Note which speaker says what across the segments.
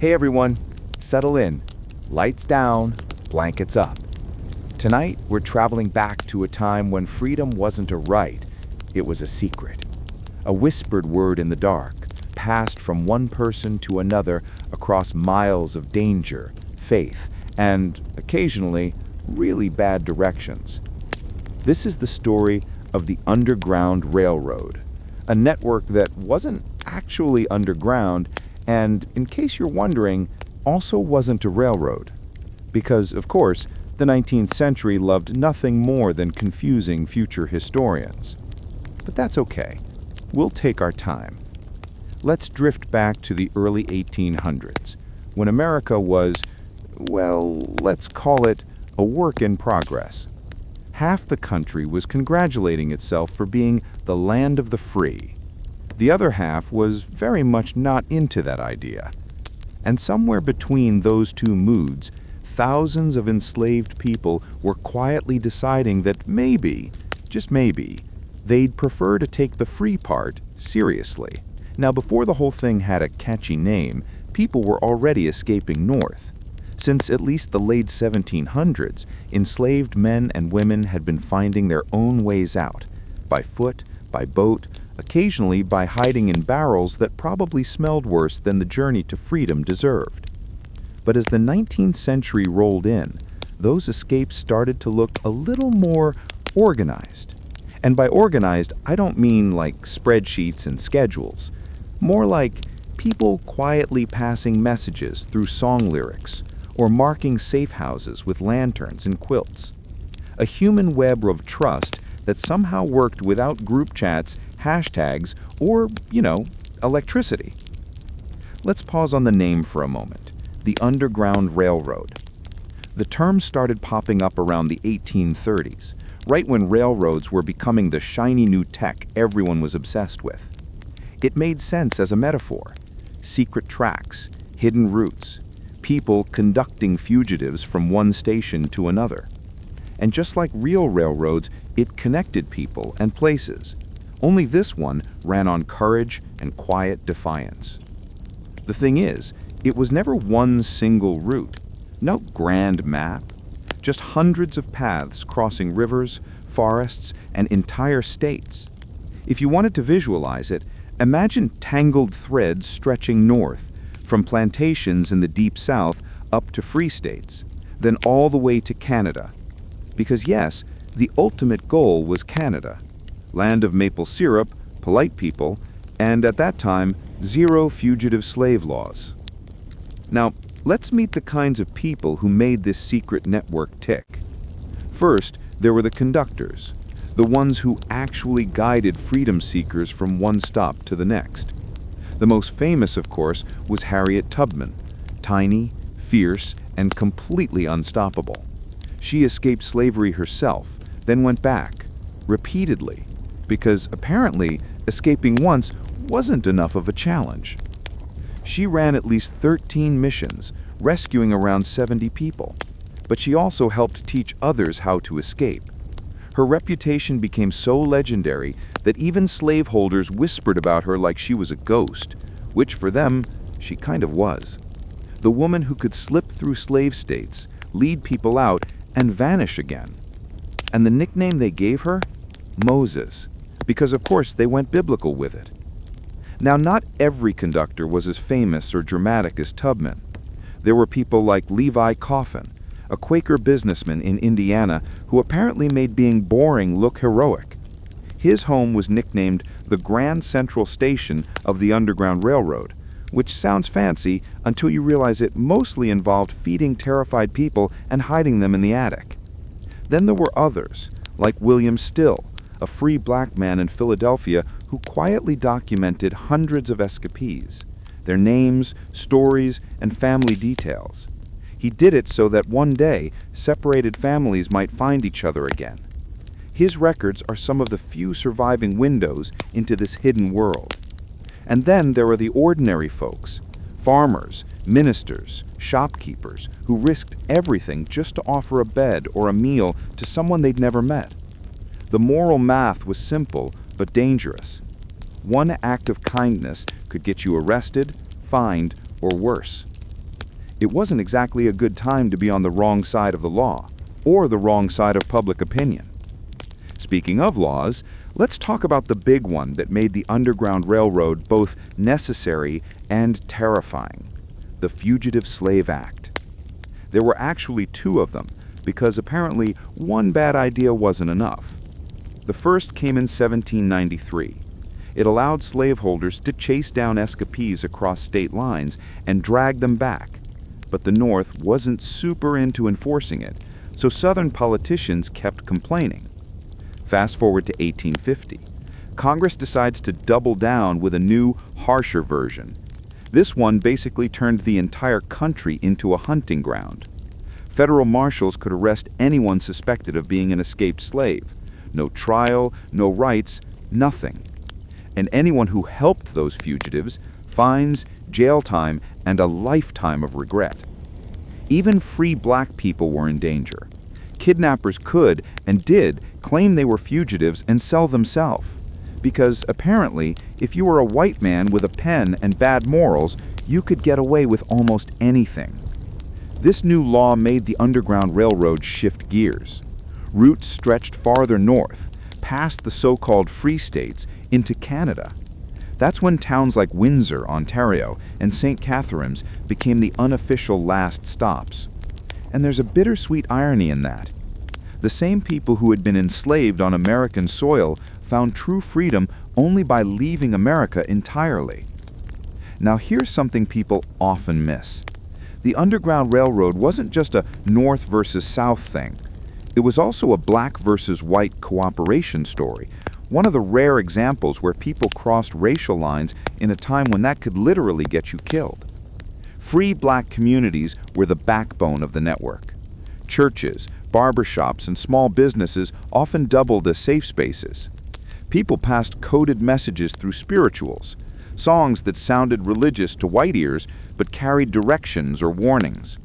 Speaker 1: Hey everyone, settle in. Lights down, blankets up. Tonight, we're traveling back to a time when freedom wasn't a right, it was a secret. A whispered word in the dark, passed from one person to another across miles of danger, faith, and, occasionally, really bad directions. This is the story of the Underground Railroad, a network that wasn't actually underground and, in case you're wondering, also wasn't a railroad. Because, of course, the 19th century loved nothing more than confusing future historians. But that's okay. We'll take our time. Let's drift back to the early 1800s, when America was, well, let's call it a work in progress. Half the country was congratulating itself for being the land of the free. The other half was very much not into that idea. And somewhere between those two moods, thousands of enslaved people were quietly deciding that maybe, just maybe, they'd prefer to take the free part seriously. Now, before the whole thing had a catchy name, people were already escaping north. Since at least the late 1700s, enslaved men and women had been finding their own ways out, by foot, by boat, occasionally by hiding in barrels that probably smelled worse than the journey to freedom deserved. But as the 19th century rolled in, those escapes started to look a little more organized. And by organized, I don't mean like spreadsheets and schedules. More like people quietly passing messages through song lyrics or marking safe houses with lanterns and quilts. A human web of trust that somehow worked without group chats, hashtags, or, electricity. Let's pause on the name for a moment. The Underground Railroad. The term started popping up around the 1830s, right when railroads were becoming the shiny new tech everyone was obsessed with. It made sense as a metaphor. Secret tracks, hidden routes, people conducting fugitives from one station to another. And just like real railroads, it connected people and places. Only this one ran on courage and quiet defiance. The thing is, it was never one single route, no grand map, just hundreds of paths crossing rivers, forests, and entire states. If you wanted to visualize it, imagine tangled threads stretching north, from plantations in the deep south up to free states, then all the way to Canada. Because yes, the ultimate goal was Canada. Land of maple syrup, polite people, and at that time, zero fugitive slave laws. Now, let's meet the kinds of people who made this secret network tick. First, there were the conductors, the ones who actually guided freedom seekers from one stop to the next. The most famous, of course, was Harriet Tubman, tiny, fierce, and completely unstoppable. She escaped slavery herself, then went back, repeatedly, because apparently escaping once wasn't enough of a challenge. She ran at least 13 missions, rescuing around 70 people, but she also helped teach others how to escape. Her reputation became so legendary that even slaveholders whispered about her like she was a ghost, which for them, she kind of was. The woman who could slip through slave states, lead people out, and vanish again. And the nickname they gave her? Moses, because of course they went biblical with it. Now, not every conductor was as famous or dramatic as Tubman. There were people like Levi Coffin, a Quaker businessman in Indiana who apparently made being boring look heroic. His home was nicknamed the Grand Central Station of the Underground Railroad, which sounds fancy until you realize it mostly involved feeding terrified people and hiding them in the attic. Then there were others, like William Still, a free black man in Philadelphia who quietly documented hundreds of escapees, their names, stories, and family details. He did it so that one day, separated families might find each other again. His records are some of the few surviving windows into this hidden world. And then there are the ordinary folks, farmers, ministers, shopkeepers, who risked everything just to offer a bed or a meal to someone they'd never met. The moral math was simple but dangerous. One act of kindness could get you arrested, fined, or worse. It wasn't exactly a good time to be on the wrong side of the law, or the wrong side of public opinion. Speaking of laws, let's talk about the big one that made the Underground Railroad both necessary and terrifying: the Fugitive Slave Act. There were actually two of them, because apparently one bad idea wasn't enough. The first came in 1793. It allowed slaveholders to chase down escapees across state lines and drag them back, but the North wasn't super into enforcing it, so Southern politicians kept complaining. Fast forward to 1850. Congress decides to double down with a new, harsher version. This one basically turned the entire country into a hunting ground. Federal marshals could arrest anyone suspected of being an escaped slave. No trial, no rights, nothing. And anyone who helped those fugitives, fines, jail time, and a lifetime of regret. Even free black people were in danger. Kidnappers could, and did, claim they were fugitives and sell themselves. Because apparently, if you were a white man with a pen and bad morals, you could get away with almost anything. This new law made the Underground Railroad shift gears. Routes stretched farther north, past the so-called Free States, into Canada. That's when towns like Windsor, Ontario, and St. Catharines became the unofficial last stops. And there's a bittersweet irony in that. The same people who had been enslaved on American soil found true freedom only by leaving America entirely. Now here's something people often miss. The Underground Railroad wasn't just a North versus South thing. It was also a black versus white cooperation story, one of the rare examples where people crossed racial lines in a time when that could literally get you killed. Free black communities were the backbone of the network. Churches, barbershops, and small businesses often doubled as safe spaces. People passed coded messages through spirituals, songs that sounded religious to white ears but carried directions or warnings.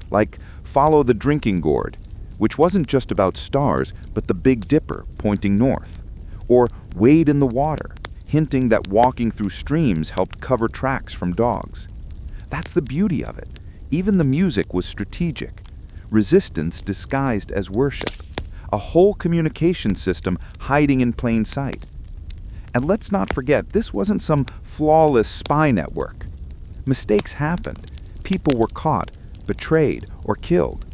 Speaker 1: Like Follow the Drinking Gourd, which wasn't just about stars but the Big Dipper pointing north. Or Wade in the Water, hinting that walking through streams helped cover tracks from dogs. That's the beauty of it. Even the music was strategic. Resistance disguised as worship. A whole communication system hiding in plain sight. And let's not forget, this wasn't some flawless spy network. Mistakes happened. People were caught, betrayed, or killed.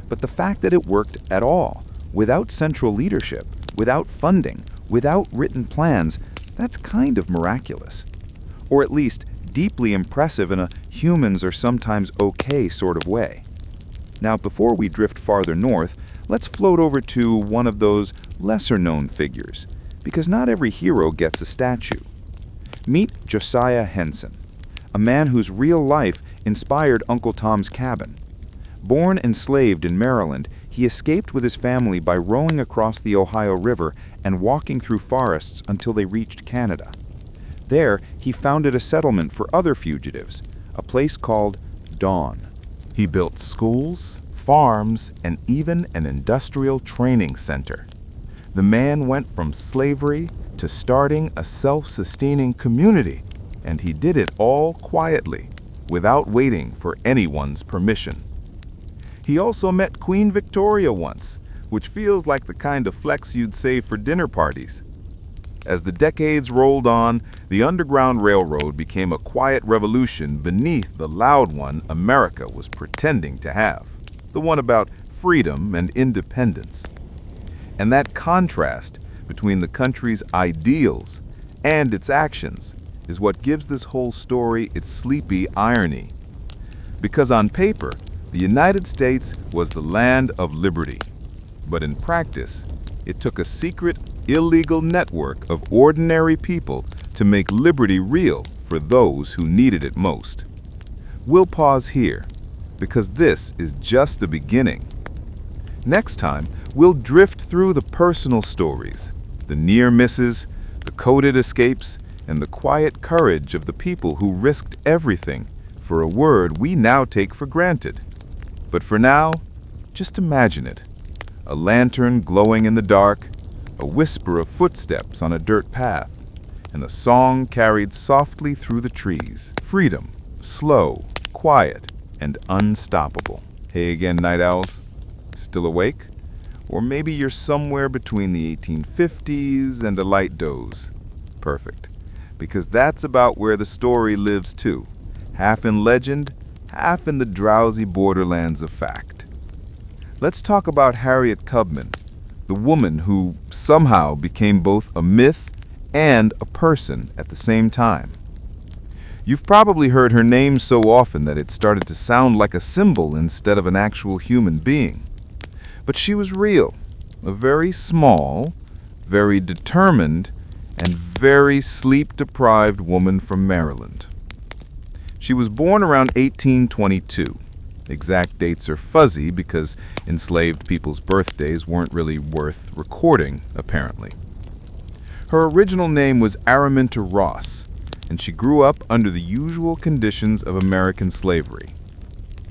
Speaker 1: But the fact that it worked at all, without central leadership, without funding, without written plans, that's kind of miraculous. Or at least deeply impressive in a humans are sometimes okay sort of way. Now, before we drift farther north, let's float over to one of those lesser-known figures, because not every hero gets a statue. Meet Josiah Henson, a man whose real life inspired Uncle Tom's Cabin. Born enslaved in Maryland, he escaped with his family by rowing across the Ohio River and walking through forests until they reached Canada. There, he founded a settlement for other fugitives, a place called Dawn. He built schools, farms, and even an industrial training center. The man went from slavery to starting a self-sustaining community, and he did it all quietly, without waiting for anyone's permission. He also met Queen Victoria once, which feels like the kind of flex you'd save for dinner parties. As the decades rolled on, the Underground Railroad became a quiet revolution beneath the loud one America was pretending to have, the one about freedom and independence. And that contrast between the country's ideals and its actions is what gives this whole story its sleepy irony. Because on paper, the United States was the land of liberty, but in practice, it took a secret, illegal network of ordinary people to make liberty real for those who needed it most. We'll pause here, because this is just the beginning. Next time, we'll drift through the personal stories, the near misses, the coded escapes, and the quiet courage of the people who risked everything for a word we now take for granted. But for now, just imagine it. A lantern glowing in the dark, a whisper of footsteps on a dirt path, and a song carried softly through the trees. Freedom, slow, quiet,
Speaker 2: and unstoppable. Hey again, night owls. Still awake? Or maybe you're somewhere between the 1850s and a light doze. Perfect. Because that's about where the story lives too. Half in legend, half in the drowsy borderlands of fact. Let's talk about Harriet Tubman, the woman who somehow became both a myth and a person at the same time. You've probably heard her name so often that it started to sound like a symbol instead of an actual human being. But she was real, a very small, very determined, and very sleep-deprived woman from Maryland. She was born around 1822. Exact dates are fuzzy because enslaved people's birthdays weren't really worth recording, apparently. Her original name was Araminta Ross, and she grew up under the usual conditions of American slavery: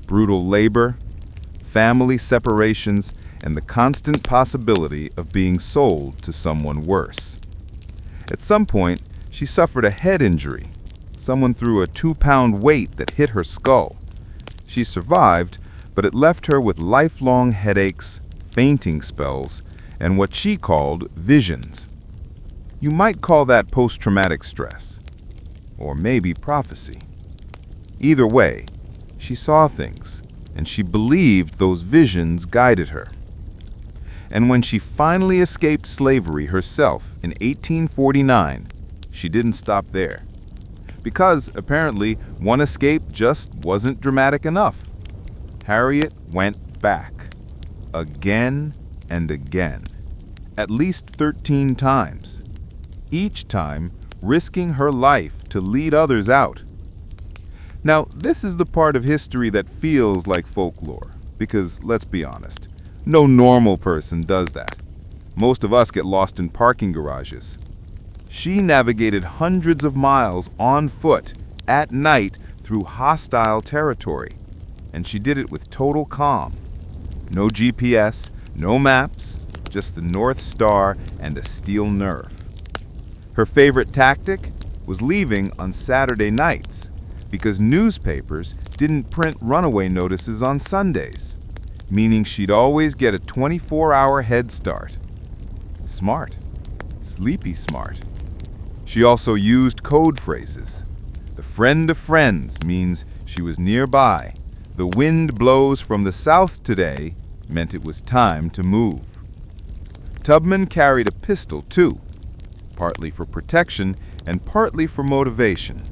Speaker 2: brutal labor, family separations, and the constant possibility of being sold to someone worse. At some point, she suffered a head injury. Someone threw a 2-pound weight that hit her skull. She survived, but it left her with lifelong headaches, fainting spells, and what she called visions. You might call that post-traumatic stress, or maybe prophecy. Either way, she saw things, and she believed those visions guided her. And when she finally escaped slavery herself in 1849, she didn't stop there. Because, apparently, one escape just wasn't dramatic enough. Harriet went back. Again and again. At least 13 times. Each time risking her life to lead others out. Now, this is the part of history that feels like folklore. Because, let's be honest, no normal person does that. Most of us get lost in parking garages. She navigated hundreds of miles on foot at night through hostile territory, and she did it with total calm. No GPS, no maps, just the North Star and a steel nerve. Her favorite tactic was leaving on Saturday nights because newspapers didn't print runaway notices on Sundays, meaning she'd always get a 24-hour head start. Smart. Sleepy smart. She also used code phrases. The friend of friends means she was nearby. The wind blows from the south today meant it was time to move. Tubman carried a pistol too, partly for protection and partly for motivation.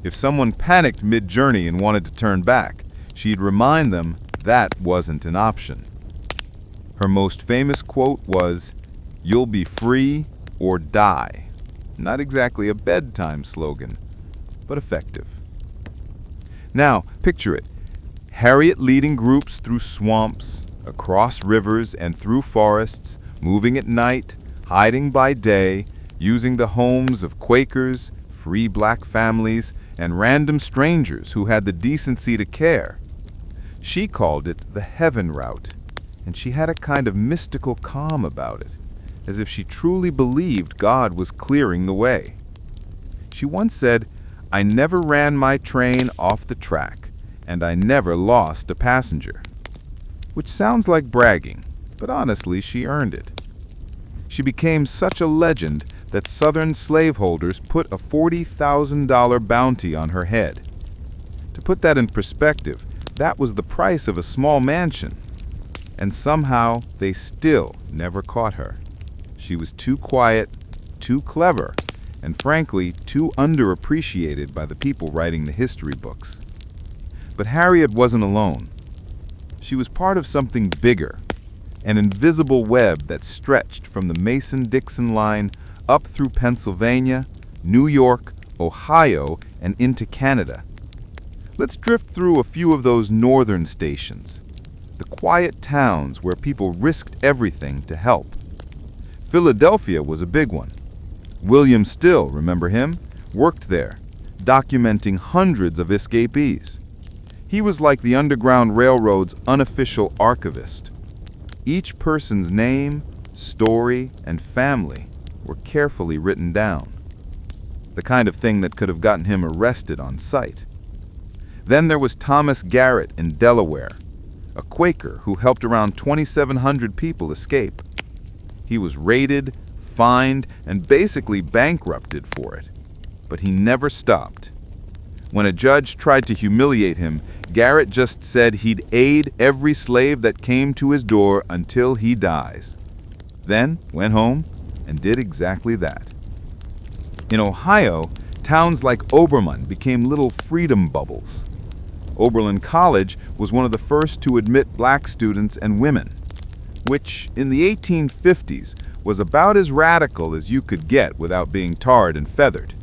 Speaker 2: If someone panicked mid-journey and wanted to turn back, she'd remind them that wasn't an option. Her most famous quote was, "You'll be free or die." Not exactly a bedtime slogan, but effective. Now, picture it. Harriet leading groups through swamps, across rivers and through forests, moving at night, hiding by day, using the homes of Quakers, free black families, and random strangers who had the decency to care. She called it the heaven route, and she had a kind of mystical calm about it, as if she truly believed God was clearing the way. She once said, "I never ran my train off the track, and I never lost a passenger." Which sounds like bragging, but honestly, she earned it. She became such a legend that Southern slaveholders put a $40,000 bounty on her head. To put that in perspective, that was the price of a small mansion. And somehow, they still never caught her. She was too quiet, too clever, and frankly, too underappreciated by the people writing the history books. But Harriet wasn't alone. She was part of something bigger, an invisible web that stretched from the Mason-Dixon line up through Pennsylvania, New York, Ohio, and into Canada. Let's drift through a few of those northern stations, the quiet towns where people risked everything to help. Philadelphia was a big one. William Still, remember him? Worked there, documenting hundreds of escapees. He was like the Underground Railroad's unofficial archivist. Each person's name, story, and family were carefully written down. The kind of thing that could have gotten him arrested on sight. Then there was Thomas Garrett in Delaware, a Quaker who helped around 2,700 people escape. He was raided, fined, and basically bankrupted for it. But he never stopped. When a judge tried to humiliate him, Garrett just said he'd aid every slave that came to his door until he dies. Then went home and did exactly that. In Ohio, towns like Oberlin became little freedom bubbles. Oberlin College was one of the first to admit black students and women, which in the 1850s was about as radical as you could get without being tarred and feathered.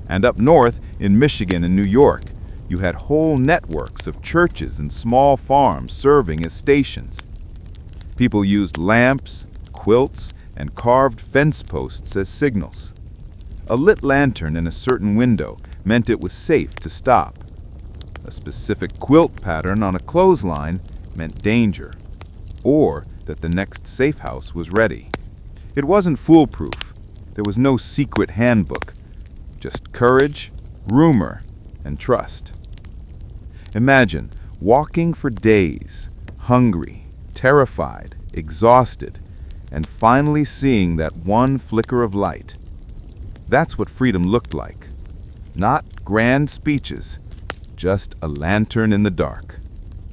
Speaker 2: And up north, in Michigan and New York, you had whole networks of churches and small farms serving as stations. People used lamps, quilts, and carved fence posts as signals. A lit lantern in a certain window meant it was safe to stop. A specific quilt pattern on a clothesline meant danger, or that the next safe house was ready. It wasn't foolproof. There was no secret handbook, just courage, rumor, and trust. Imagine walking for days, hungry, terrified, exhausted, and finally seeing that one flicker of light. That's what freedom looked like. Not grand speeches, just a lantern in the dark.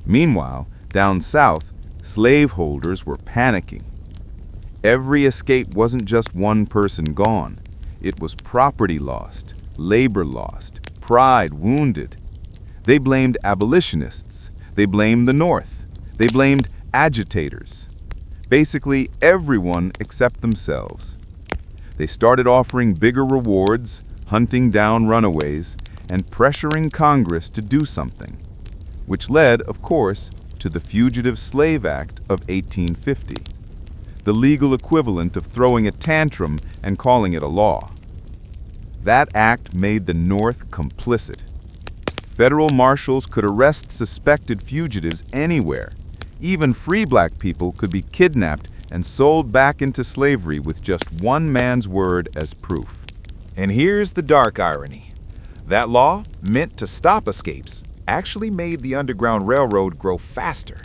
Speaker 2: Meanwhile, down south, slaveholders were panicking. Every escape wasn't just one person gone. It was property lost, labor lost, pride wounded. They blamed abolitionists. They blamed the North. They blamed agitators. Basically, everyone except themselves. They started offering bigger rewards, hunting down runaways, and pressuring Congress to do something, which led, of course, to the Fugitive Slave Act of 1850, the legal equivalent of throwing a tantrum and calling it a law. That act made the North complicit. Federal marshals could arrest suspected fugitives anywhere. Even free black people could be kidnapped and sold back into slavery with just one man's word as proof.
Speaker 3: And here's the dark irony. That law, meant to stop escapes, actually made the Underground Railroad grow faster.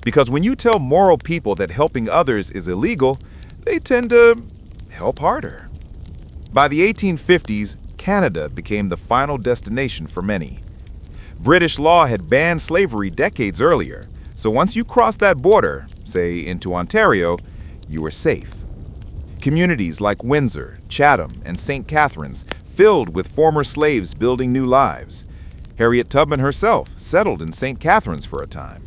Speaker 3: Because when you tell moral people that helping others is illegal, they tend to help harder. By the 1850s, Canada became the final destination for many. British law had banned slavery decades earlier, so once you crossed that border, say into Ontario, you were safe. Communities like Windsor, Chatham, and St. Catharines filled with former slaves building new lives. Harriet Tubman herself settled in St. Catharines for a time.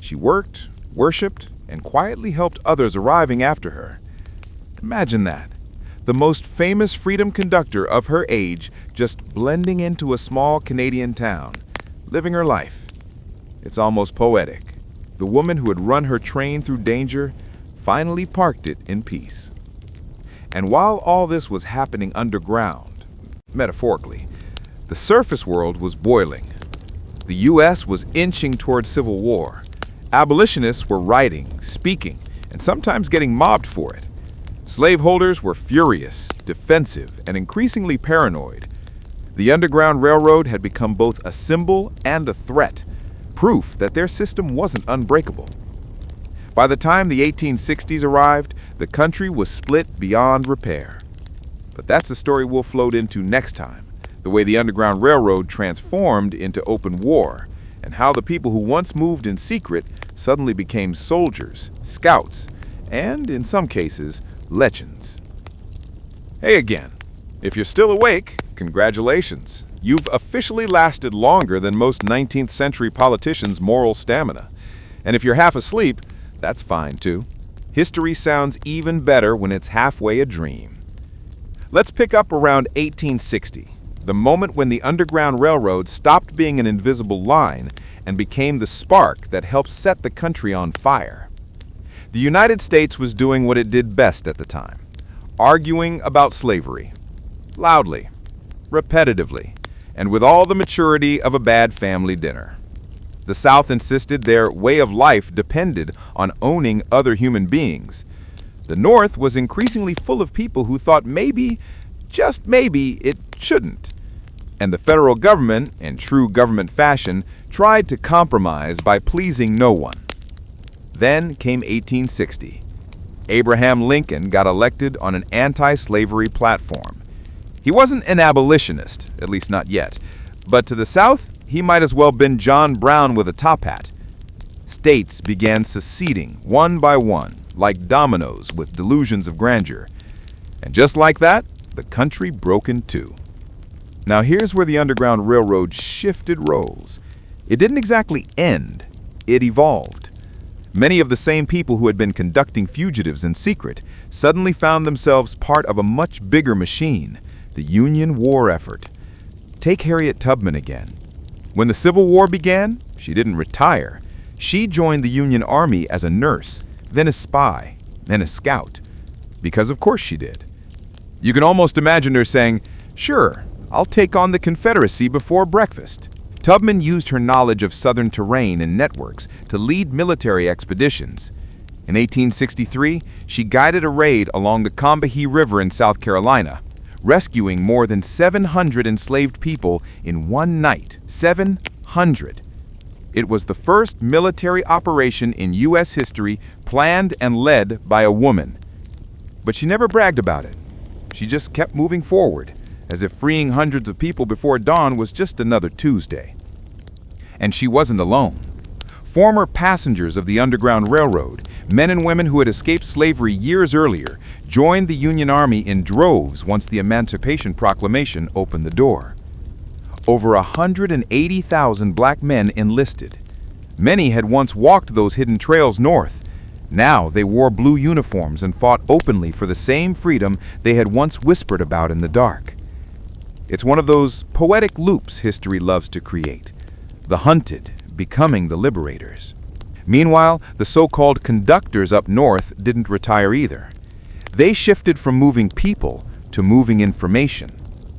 Speaker 3: She worked, worshipped, and quietly helped others arriving after her. Imagine that. The most famous freedom conductor of her age just blending into a small Canadian town, living her life. It's almost poetic. The woman who had run her train through danger finally parked it in peace. And while all this was happening underground, metaphorically, the surface world was boiling. The U.S. was inching toward civil war. Abolitionists were writing, speaking, and sometimes getting mobbed for it. Slaveholders were furious, defensive, and increasingly paranoid. The Underground Railroad had become both a symbol and a threat, proof that their system wasn't unbreakable. By the time the 1860s arrived, the country was split beyond repair. But that's a story we'll float into next time, the way the Underground Railroad transformed into open war, and how the people who once moved in secret suddenly became soldiers, scouts, and, in some cases, legends. Hey again. If you're still awake, congratulations. You've officially lasted longer than most 19th century politicians' moral stamina. And if you're half asleep, that's fine too. History sounds even better when it's halfway a dream. Let's pick up around 1860, the moment when the Underground Railroad stopped being an invisible line and became the spark that helped set the country on fire. The United States was doing what it did best at the time, arguing about slavery, loudly, repetitively, and with all the maturity of a bad family dinner. The South insisted their way of life depended on owning other human beings. The North was increasingly full of people who thought maybe, just maybe, it shouldn't. And the federal government, in true government fashion, tried to compromise by pleasing no one. Then came 1860. Abraham Lincoln got elected on an anti-slavery platform. He wasn't an abolitionist, at least not yet, but to the South, he might as well been John Brown with a top hat. States began seceding one by one, like dominoes with delusions of grandeur. And just like that, the country broke in two. Now here's where the Underground Railroad shifted roles. It didn't exactly end, it evolved. Many of the same people who had been conducting fugitives in secret suddenly found themselves part of a much bigger machine, the Union war effort. Take Harriet Tubman again. When the Civil War began, she didn't retire. She joined the Union Army as a nurse, then a spy, then a scout. Because of course she did. You can almost imagine her saying, "Sure, I'll take on the Confederacy before breakfast." Tubman used her knowledge of Southern terrain and networks to lead military expeditions. In 1863, she guided a raid along the Combahee River in South Carolina, rescuing more than 700 enslaved people in one night. 700. It was the first military operation in U.S. history planned and led by a woman. But she never bragged about it. She just kept moving forward, as if freeing hundreds of people before dawn was just another Tuesday. And she wasn't alone. Former passengers of the Underground Railroad, men and women who had escaped slavery years earlier, joined the Union Army in droves once the Emancipation Proclamation opened the door. Over 180,000 black men enlisted. Many had once walked those hidden trails north. Now they wore blue uniforms and fought openly for the same freedom they had once whispered about in the dark. It's one of those poetic loops history loves to create. The hunted becoming the liberators. Meanwhile, the so-called conductors up north didn't retire either. They shifted from moving people to moving information,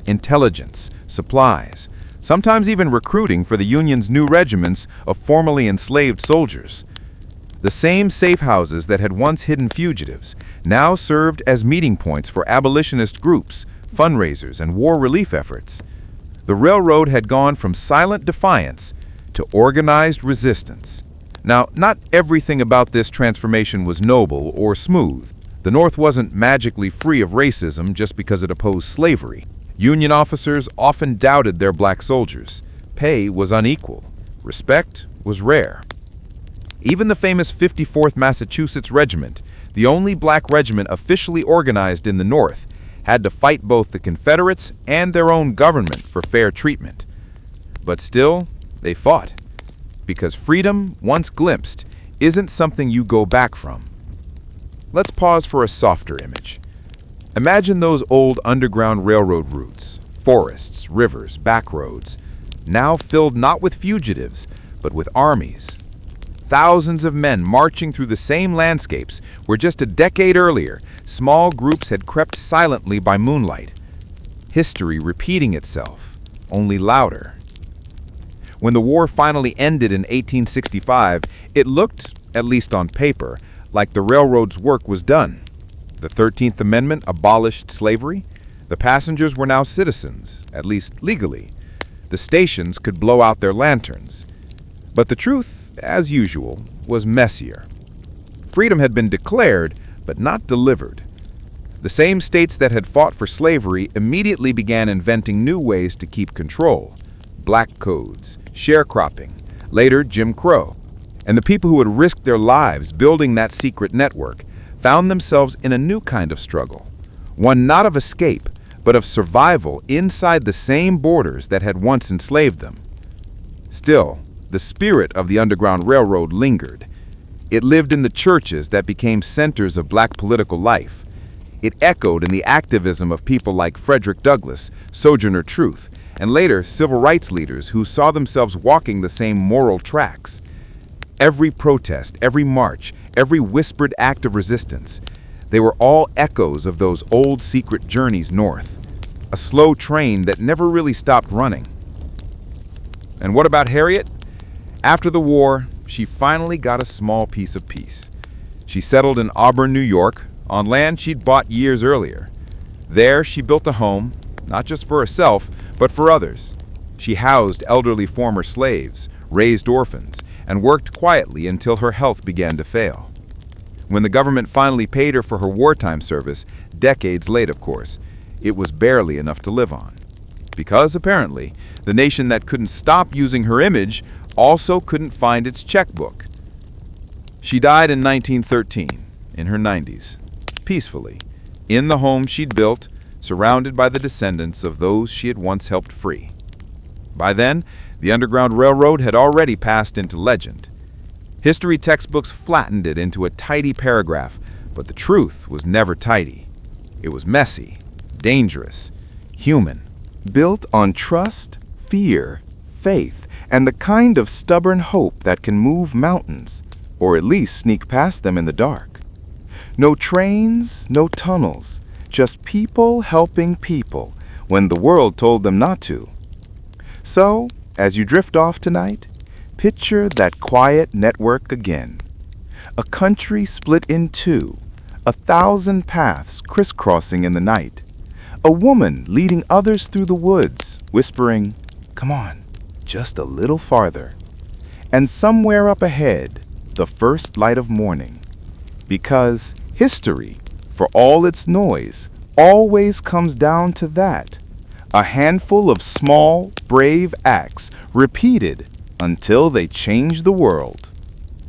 Speaker 3: intelligence, supplies, sometimes even recruiting for the Union's new regiments of formerly enslaved soldiers. The same safe houses that had once hidden fugitives now served as meeting points for abolitionist groups, fundraisers, and war relief efforts. The railroad had gone from silent defiance to organized resistance. Now, not everything about this transformation was noble or smooth. The North wasn't magically free of racism just because it opposed slavery. Union officers often doubted their black soldiers. Pay was unequal. Respect was rare. Even the famous 54th Massachusetts Regiment, the only black regiment officially organized in the North, had to fight both the Confederates and their own government for fair treatment. But still, they fought. Because freedom, once glimpsed, isn't something you go back from. Let's pause for a softer image. Imagine those old Underground Railroad routes, forests, rivers, back roads, now filled not with fugitives, but with armies. Thousands of men marching through the same landscapes where just a decade earlier, small groups had crept silently by moonlight. History repeating itself, only louder. When the war finally ended in 1865, it looked, at least on paper, like the railroad's work was done. The 13th Amendment abolished slavery. The passengers were now citizens, at least legally. The stations could blow out their lanterns. But the truth, as usual, was messier. Freedom had been declared, but not delivered. The same states that had fought for slavery immediately began inventing new ways to keep control. Black codes, sharecropping, later Jim Crow. And the people who had risked their lives building that secret network found themselves in a new kind of struggle. One not of escape, but of survival inside the same borders that had once enslaved them. Still, the spirit of the Underground Railroad lingered. It lived in the churches that became centers of black political life. It echoed in the activism of people like Frederick Douglass, Sojourner Truth, and later civil rights leaders who saw themselves walking the same moral tracks. Every protest, every march, every whispered act of resistance, they were all echoes of those old secret journeys north, a slow train that never really stopped running. And what about Harriet? After the war, she finally got a small piece of peace. She settled in Auburn, New York, on land she'd bought years earlier. There, she built a home, not just for herself, But for others, she housed elderly former slaves, raised orphans, and worked quietly until her health began to fail. When the government finally paid her for her wartime service, decades late of course, it was barely enough to live on. Because, apparently, the nation that couldn't stop using her image also couldn't find its checkbook. She died in 1913, in her 90s, peacefully, in the home she'd built, surrounded by the descendants of those she had once helped free. By then, the Underground Railroad had already passed into legend. History textbooks flattened it into a tidy paragraph, but the truth was never tidy. It was messy, dangerous, human.
Speaker 2: Built on trust, fear, faith, and the kind of stubborn hope that can move mountains, or at least sneak past them in the dark. No trains, no tunnels, just people helping people when the world told them not to. So, as you drift off tonight, picture that quiet network again. A country split in two, 1,000 paths crisscrossing in the night. A woman leading others through the woods, whispering, "Come on, just a little farther." And somewhere up ahead, the first light of morning. Because history, for all its noise, always comes down to that. A handful of small, brave acts repeated until they change the world.